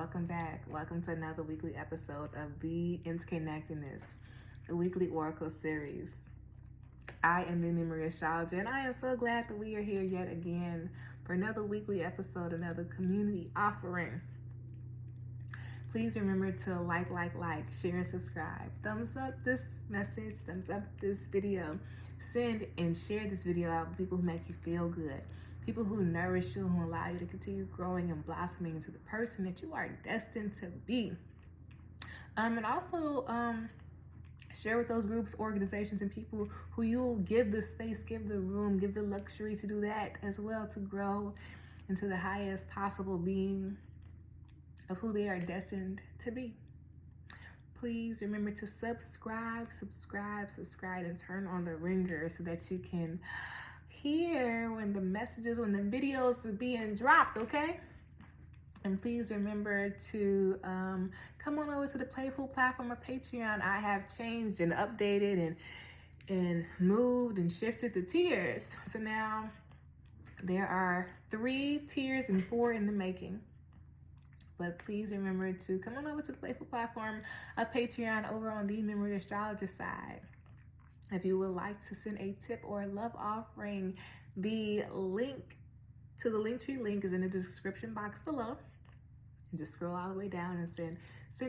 welcome back. Welcome to another weekly episode of the Interconnected-ness, the weekly oracle series. I am TheeMemoryAstrologer, and I am so glad that we are here yet again for another weekly episode, another community offering. Please remember to like, share, and subscribe. Thumbs up this message, thumbs up this video. Send and share this video out with people who make you feel good. People who nourish you, who allow you to continue growing and blossoming into the person that you are destined to be. And also share with those groups, organizations, and people who you'll give the space, give the room, give the luxury to do that as well, to grow into the highest possible being of who they are destined to be. Please remember to subscribe, and turn on the ringer so that you can hear when the messages, when the videos are being dropped, okay? And please remember to come on over to the playful platform of Patreon. I have changed and updated and moved and shifted the tiers. So now there are 3 tiers and 4 in the making. But please remember to come on over to the playful platform of Patreon over on the Memory Astrologer side. If you would like to send a tip or a love offering, the link to the Linktree link is in the description box below. And just scroll all the way down and send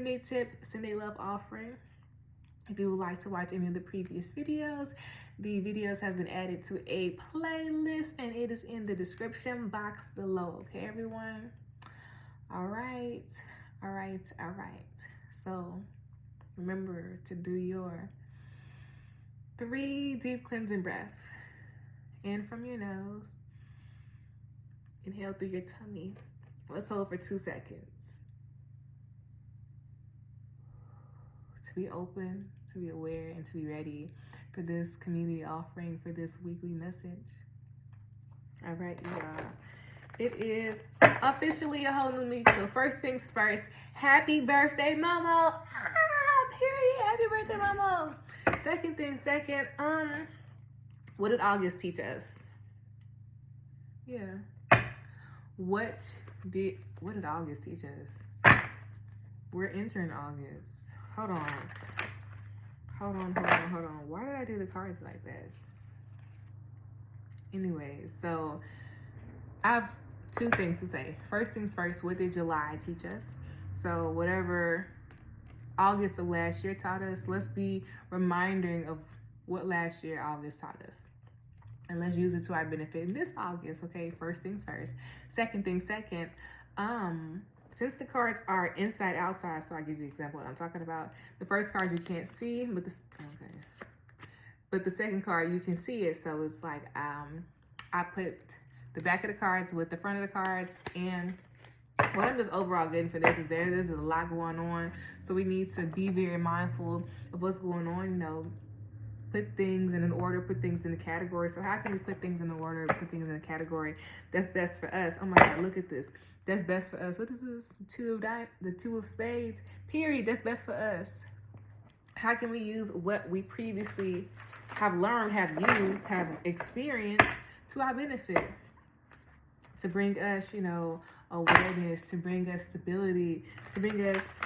a tip, send a love offering. If you would like to watch any of the previous videos, the videos have been added to a playlist and it is in the description box below. Okay, everyone? All right. So remember to do your 3 deep cleansing breath. In from your nose. Inhale through your tummy. Let's hold for 2 seconds. To be open, to be aware, and to be ready for this community offering, for this weekly message. All right, y'all. It is officially a whole new week. So first things first, happy birthday, Momo. Period. Happy birthday, Momo. Second thing, what did August teach us? Yeah. What did August teach us? We're entering August. Hold on. Why did I do the cards like that? Anyway, so I have 2 things to say. First things first, what did July teach us? So whatever August of last year taught us, let's be reminding of what last year August taught us. And let's use it to our benefit in this August, okay? First things first. Second thing second, since the cards are inside outside, so I'll give you an example of what I'm talking about. The first card you can't see, but the second card you can see it. So it's like I put the back of the cards with the front of the cards, and what I'm just overall getting for this is there's a lot going on. So we need to be very mindful of what's going on, you know, put things in an order, put things in a category. So how can we put things in an order, put things in a category that's best for us? Oh my God, look at this. That's best for us. What is this? The 2 of spades. Period. That's best for us. How can we use what we previously have learned, have used, have experienced to our benefit? To bring us, you know, awareness, to bring us stability, to bring us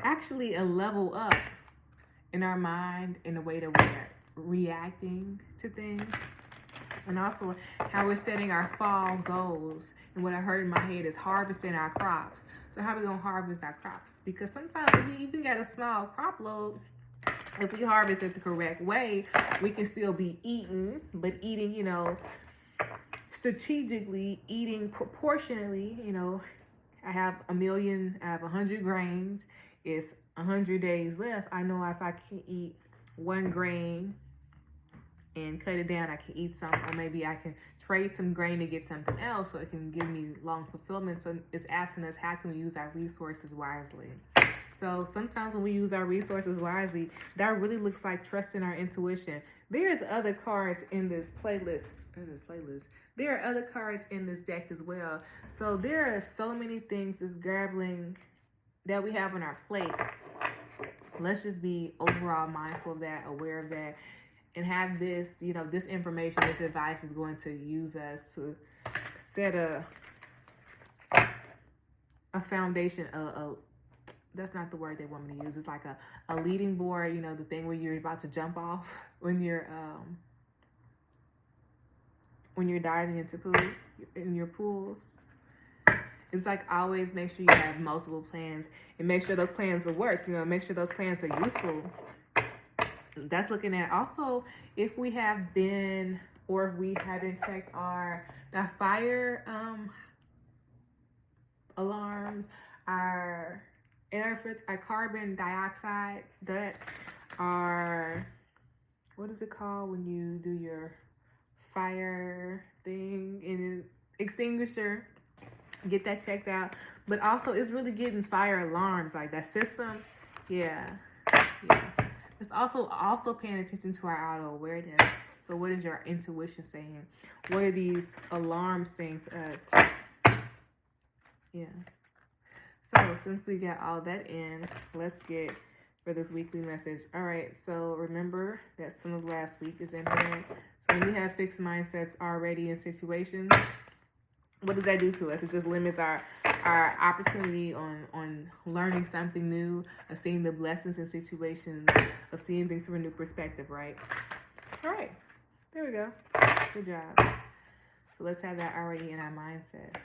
actually a level up in our mind, in the way that we're reacting to things. And also how we're setting our fall goals. And what I heard in my head is harvesting our crops. So how are we going to harvest our crops? Because sometimes if we even got a small crop load, if we harvest it the correct way, we can still be eating, but eating, you know, strategically, eating proportionately. You know, I have 100 grains. It's 100 days left. I know if I can eat 1 grain and cut it down, I can eat some, or maybe I can trade some grain to get something else so it can give me long fulfillment. So it's asking us, how can we use our resources wisely? So sometimes when we use our resources wisely, that really looks like trusting our intuition. There's other cards in this playlist. There are other cards in this deck as well. So there are so many things that's grappling that we have on our plate. Let's just be overall mindful of that, aware of that, and have this, you know, this information, this advice is going to use us to set a a foundation, that's not the word they want me to use. It's like a leading board, you know, the thing where you're about to jump off when you're diving in your pools. It's like always make sure you have multiple plans and make sure those plans will work, you know, make sure those plans are useful. That's looking at also if we have been or if we haven't checked our fire alarms, our air filter, our carbon dioxide, that are, what is it called when you do your fire thing in extinguisher? Get that checked out. But also it's really getting fire alarms, like that system. Yeah. It's also paying attention to our auto awareness. So what is your intuition saying? What are these alarms saying to us? Yeah. So since we got all that in, let's get for this weekly message. All right. So remember that some of last week is in here. So when we have fixed mindsets already in situations, what does that do to us? It just limits our opportunity on learning something new, of seeing the blessings in situations, of seeing things from a new perspective, right? All right. There we go. Good job. So let's have that already in our mindset.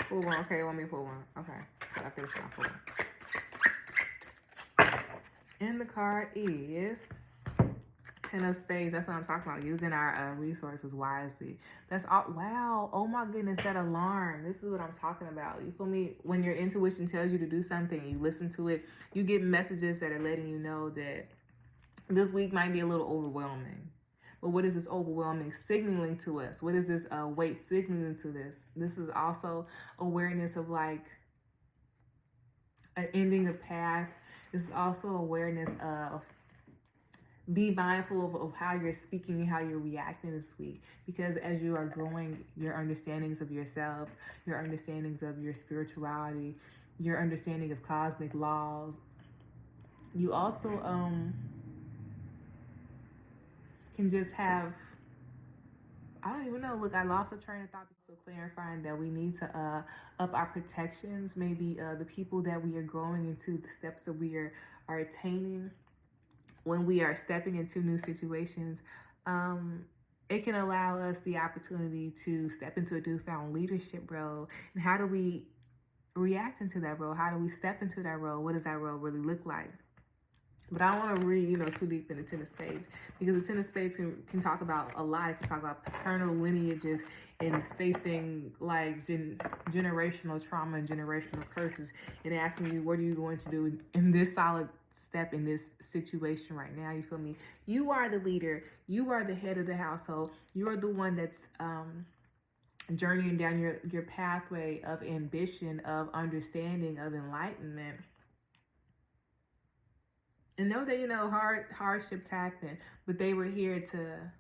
Pull one. Okay, let me pull one. Okay. So I think it's not pull. And the card is Ten of Spades. That's what I'm talking about. Using our resources wisely. That's all. Wow. Oh my goodness. That alarm. This is what I'm talking about. You feel me? When your intuition tells you to do something, you listen to it. You get messages that are letting you know that this week might be a little overwhelming. But what is this overwhelming signaling to us? What is this weight signaling to this? This is also awareness of like an ending of path. This is also awareness of be mindful of how you're speaking and how you're reacting this week. Because as you are growing your understandings of yourselves, your understandings of your spirituality, your understanding of cosmic laws, you also can just have, I don't even know. Look, I lost a train of thought. So clarifying that we need to up our protections. Maybe the people that we are growing into, the steps that we are attaining when we are stepping into new situations. It can allow us the opportunity to step into a newfound leadership role. And how do we react into that role? How do we step into that role? What does that role really look like? But I don't want to read, too deep into Ten of Spades, because the Ten of Spades can talk about a lot. It can talk about paternal lineages and facing like generational trauma and generational curses, and asking you, what are you going to do in this solid step in this situation right now? You feel me? You are the leader. You are the head of the household. You are the one that's journeying down your pathway of ambition, of understanding, of enlightenment. And know that, hardships happen, but they were here to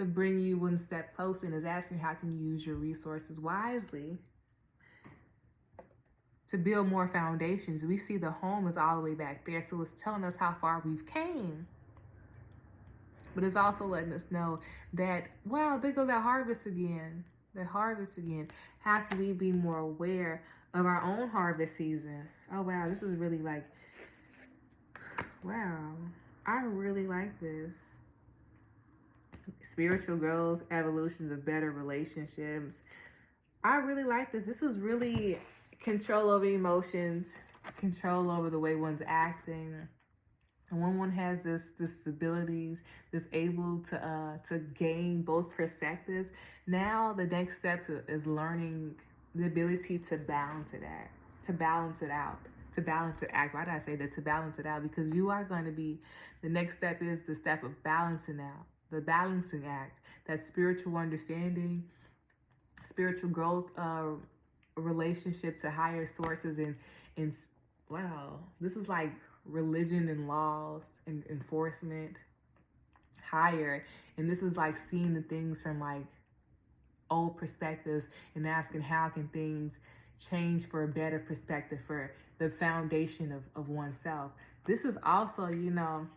bring you one step closer, and is asking how can you use your resources wisely to build more foundations. We see the home is all the way back there, so it's telling us how far we've came. But it's also letting us know that, wow, there goes that harvest again. How can we be more aware of our own harvest season? Oh, wow, this is really like, wow, I really like this. Spiritual growth, evolutions of better relationships. I really like this. This is really control over emotions, control over the way one's acting. And when one has this abilities, this able to gain both perspectives, now the next step is learning the ability to balance it out. Why did I say that? To balance it out, because you are going to be, the next step is the step of balancing out, the balancing act, that spiritual understanding, spiritual growth, relationship to higher sources, and wow, this is like religion and laws and enforcement, higher. And this is like seeing the things from like old perspectives and asking how can things change for a better perspective, for the foundation of oneself. This is also, you know,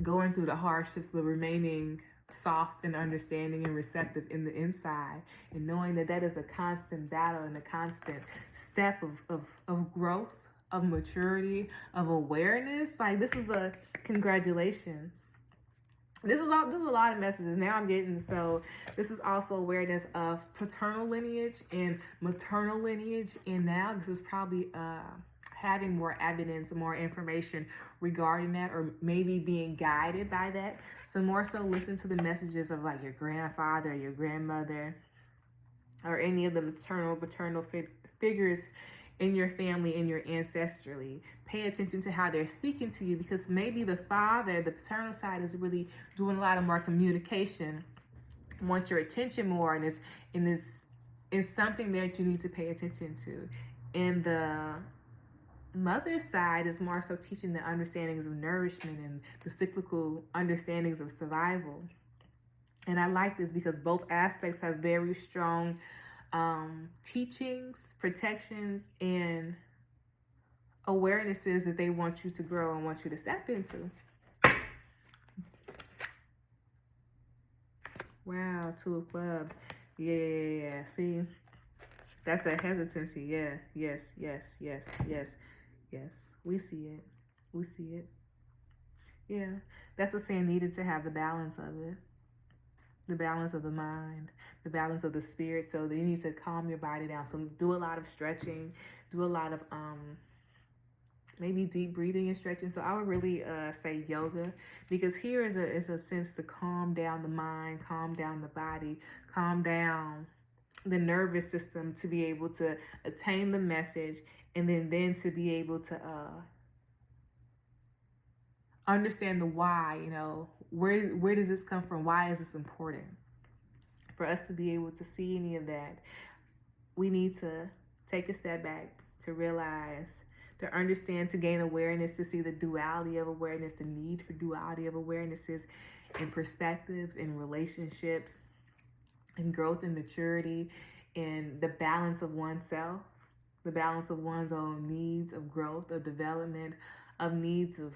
going through the hardships but remaining soft and understanding and receptive in the inside, and knowing that that is a constant battle and a constant step of growth, of maturity, of awareness. Like, this is a congratulations. This is a lot of messages now I'm getting. So this is also awareness of paternal lineage and maternal lineage, and now this is probably having more evidence, more information regarding that, or maybe being guided by that. So more so listen to the messages of like your grandfather, your grandmother, or any of the maternal, paternal figures in your family, in your ancestrally. Pay attention to how they're speaking to you, because maybe the father, the paternal side, is really doing a lot of more communication, wants your attention more, and it's something that you need to pay attention to. And the mother's side is more so teaching the understandings of nourishment and the cyclical understandings of survival. And I like this because both aspects have very strong teachings, protections, and awarenesses that they want you to grow and want you to step into. Wow, 2 of clubs. Yeah. See, that's that hesitancy. Yeah. Yes. We see it. Yeah. That's what saying needed to have the balance of it. The balance of the mind, the balance of the spirit. So you need to calm your body down. So do a lot of stretching, do a lot of maybe deep breathing and stretching. So I would really say yoga, because here is a sense to calm down the mind, calm down the body, calm down the nervous system to be able to attain the message, and then to be able to understand the why. You know, where does this come from? Why is this important? For us to be able to see any of that, we need to take a step back to realize, to understand, to gain awareness, to see the duality of awareness, the need for duality of awarenesses and perspectives and relationships and growth and maturity, and the balance of oneself, the balance of one's own needs of growth, of development, of needs of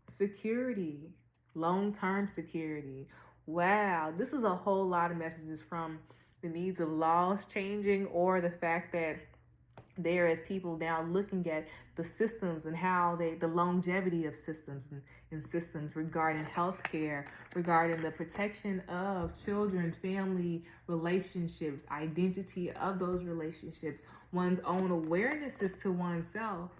security, long-term security. Wow, this is a whole lot of messages from the needs of laws changing, or the fact that there is people now looking at the systems and how the longevity of systems and systems regarding healthcare, regarding the protection of children, family relationships, identity of those relationships, one's own awarenesses to oneself.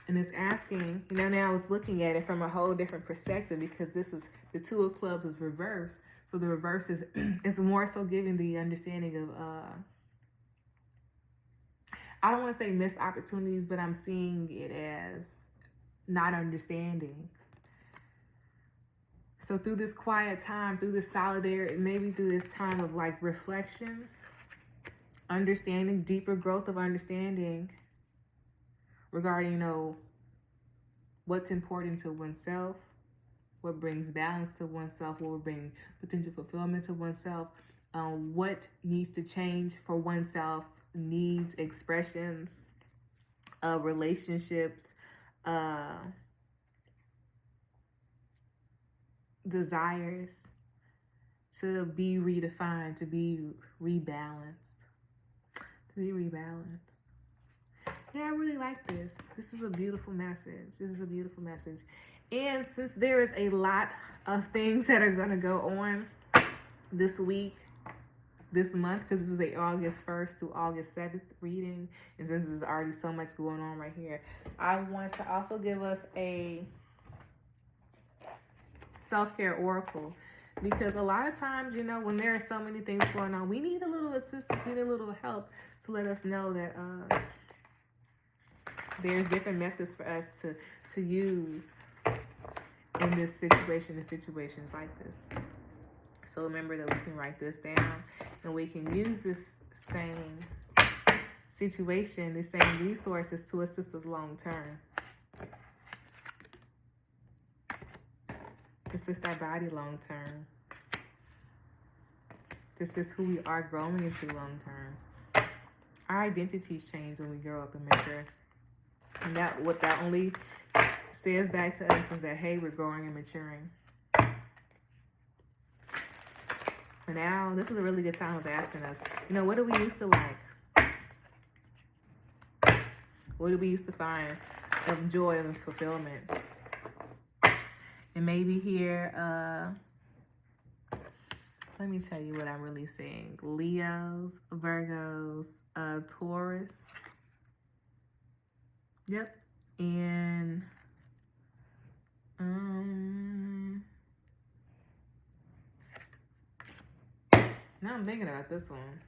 And it's asking, you know, now it's looking at it from a whole different perspective, because this is the 2 of clubs is reversed. So the reverse is more so giving the understanding of I don't want to say missed opportunities, but I'm seeing it as not understanding. So through this quiet time, through this solidarity, maybe through this time of like reflection, understanding, deeper growth of understanding regarding, you know, what's important to oneself, what brings balance to oneself, what will bring potential fulfillment to oneself, what needs to change for oneself, needs, expressions, relationships, desires to be redefined, to be rebalanced, Yeah, I really like this. This is a beautiful message. And since there is a lot of things that are going to go on this week, this month, because this is a August 1st to August 7th reading, and since there's already so much going on right here, I want to also give us a self-care oracle, because a lot of times, you know, when there are so many things going on, we need a little assistance, we need a little help to let us know that there's different methods for us to use in this situation, in situations like this. So remember that we can write this down, and we can use this same situation, the same resources to assist us long term. assist our body long term. This is who we are growing into long term. Our identities change when we grow up and mature. And what that only says back to us is that, hey, we're growing and maturing. And now, this is a really good time of asking us, what do we used to like? What do we used to find of joy and fulfillment? And maybe here, let me tell you what I'm really seeing. Leos, Virgos, Taurus. Yep. And now I'm thinking about this one.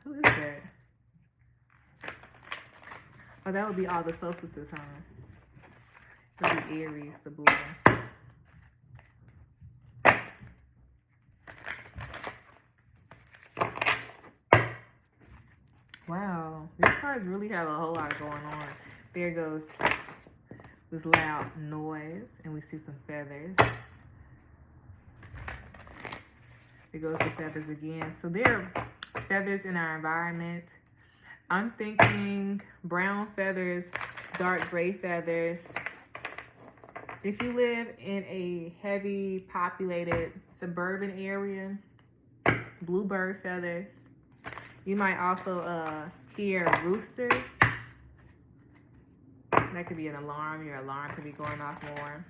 Who is that? Oh, that would be all the solstices, huh? It would be Aries, the Buddha. Wow, these cards really have a whole lot going on. There goes this loud noise, and we see some feathers. There goes the feathers again. So there are feathers in our environment. I'm thinking brown feathers, dark gray feathers. If you live in a heavy populated suburban area, bluebird feathers. You might also hear roosters. That could be an alarm. Your alarm could be going off more.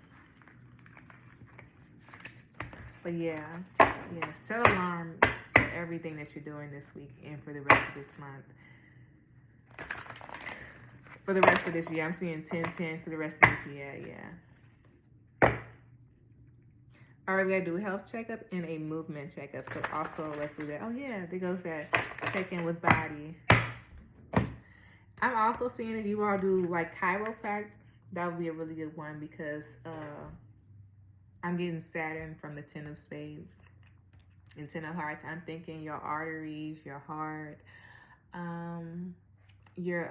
But yeah, set alarms for everything that you're doing this week and for the rest of this month. For the rest of this year, I'm seeing 10-10 for the rest of this year, yeah. All right, we gotta do a health checkup and a movement checkup. So also, let's do that. Oh yeah, there goes that check-in with body. I'm also seeing if you all do like chiropractic, that would be a really good one because I'm getting Saturn from the 10 of spades and 10 of hearts. I'm thinking your arteries, your heart, your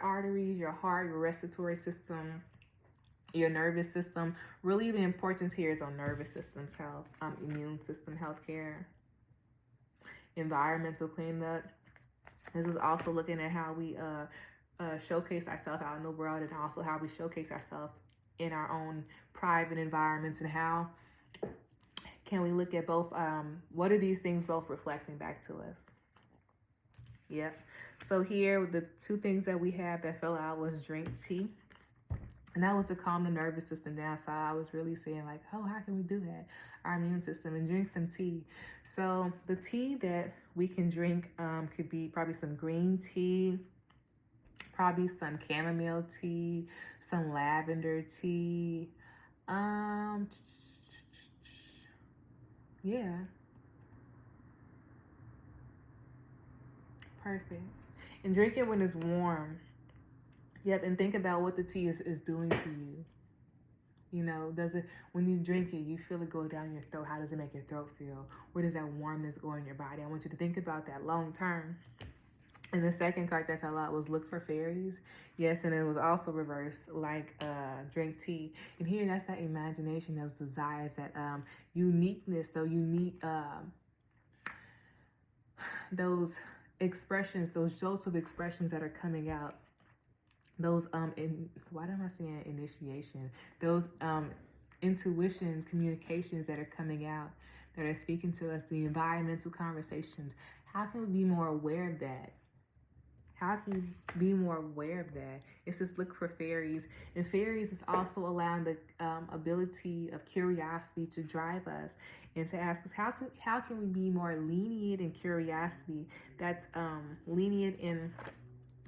arteries, your heart, your respiratory system, your nervous system. Really, the importance here is on nervous system's health, immune system health care, environmental cleanup. This is also looking at how we showcase ourselves out in the world and also how we showcase ourselves in our own private environments and how can we look at both, what are these things both reflecting back to us? Yep. So here, the two things that we have that fell out was drink tea. And that was to calm the nervous system down. So I was really saying like, oh, how can we do that? Our immune system, and drink some tea. So the tea that we can drink could be probably some green tea, probably some chamomile tea, some lavender tea. Yeah. Perfect. And drink it when it's warm. Yep, and think about what the tea is doing to you. Does it, when you drink it, you feel it go down your throat? How does it make your throat feel? Where does that warmness go in your body? I want you to think about that long term. And the second card that fell out was look for fairies. Yes, and it was also reversed, like drink tea. And here, that's that imagination, those desires, that uniqueness, though unique, those expressions, those jolts of expressions that are coming out. Those why am I saying initiation? Those intuitions, communications that are coming out, that are speaking to us, the environmental conversations. How can we be more aware of that? How can you be more aware of that? It's just look for fairies. And fairies is also allowing the ability of curiosity to drive us and to ask us, how can we be more lenient in curiosity? That's lenient in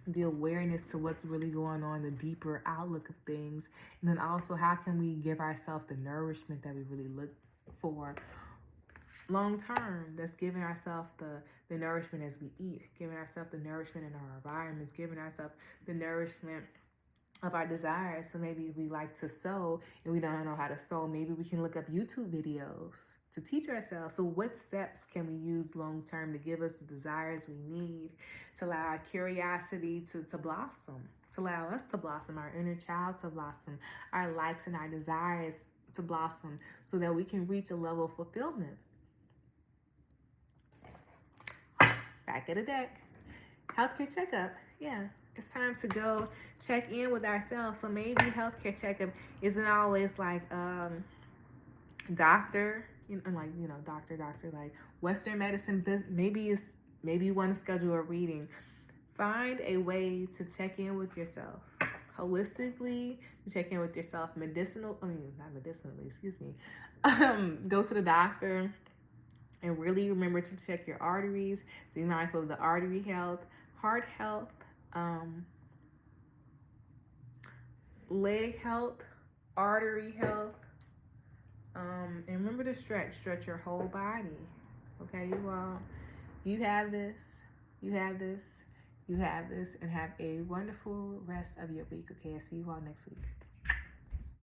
the awareness to what's really going on, the deeper outlook of things. And then also, how can we give ourselves the nourishment that we really look for long term? That's giving ourselves the nourishment as we eat, giving ourselves the nourishment in our environments, giving ourselves the nourishment of our desires. So maybe if we like to sew and we don't know how to sew, maybe we can look up YouTube videos to teach ourselves. So what steps can we use long term to give us the desires we need, to allow our curiosity to blossom, to allow us to blossom, our inner child to blossom, our likes and our desires to blossom, so that we can reach a level of fulfillment. Back of the deck. Healthcare checkup. Yeah, it's time to go check in with ourselves. So maybe healthcare checkup isn't always like doctor, doctor, like Western medicine. Maybe you want to schedule a reading. Find a way to check in with yourself holistically, to check in with yourself not medicinally, excuse me. Go to the doctor and really remember to check your arteries, to be mindful of the artery health, heart health, leg health, artery health. And remember to stretch your whole body. Okay, you all, you have this, and have a wonderful rest of your week. Okay, I'll see you all next week.